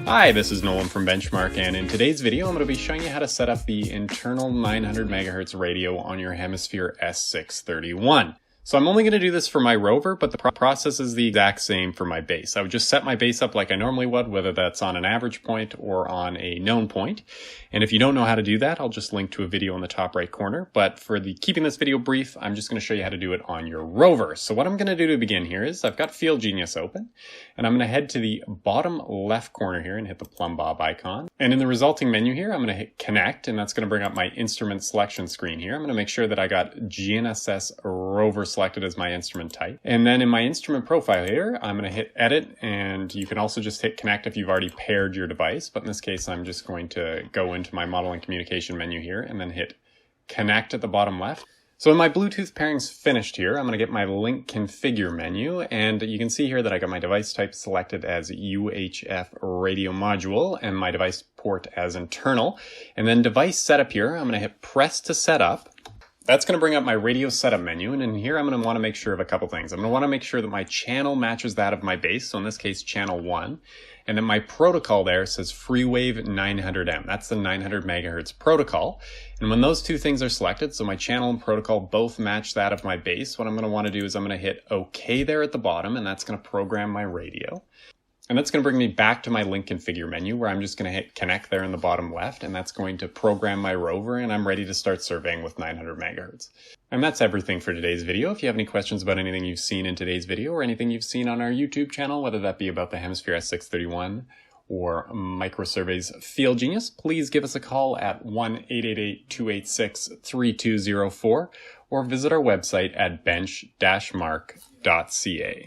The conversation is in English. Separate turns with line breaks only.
Hi, this is Nolan from Benchmark, and in today's video I'm going to be showing you how to set up the internal 900 MHz radio on your Hemisphere S631. So I'm only going to do this for my rover, but the process is the exact same for my base. I would just set my base up like I normally would, whether that's on an average point or on a known point. And if you don't know how to do that, I'll just link to a video in the top right corner. But for keeping this video brief, I'm just going to show you how to do it on your rover. So what I'm going to do to begin here is I've got FieldGenius open, and I'm going to head to the bottom left corner here and hit the plumb bob icon. And in the resulting menu here, I'm going to hit connect, and that's going to bring up my instrument selection screen here. I'm going to make sure that I got GNSS rover selected as my instrument type. And then in my instrument profile here, I'm going to hit edit, and you can also just hit connect if you've already paired your device. But in this case, I'm just going to go into my model and communication menu here and then hit connect at the bottom left. So when my Bluetooth pairing's finished here, I'm going to get my link configure menu, and you can see here that I got my device type selected as UHF radio module and my device port as internal. And then device setup here, I'm going to hit press to set up. That's going to bring up my radio setup menu, and in here I'm going to want to make sure of a couple things. I'm going to want to make sure that my channel matches that of my base, so in this case channel 1, and then my protocol there says FreeWave 900M. That's the 900 megahertz protocol. And when those two things are selected, so my channel and protocol both match that of my base, what I'm going to want to do is I'm going to hit OK there at the bottom, and that's going to program my radio. And that's going to bring me back to my link configure menu, where I'm just going to hit connect there in the bottom left, and that's going to program my rover, and I'm ready to start surveying with 900 megahertz. And that's everything for today's video. If you have any questions about anything you've seen in today's video or anything you've seen on our YouTube channel, whether that be about the Hemisphere S631 or MicroSurvey's FieldGenius, please give us a call at 1-888-286-3204 or visit our website at bench-mark.ca.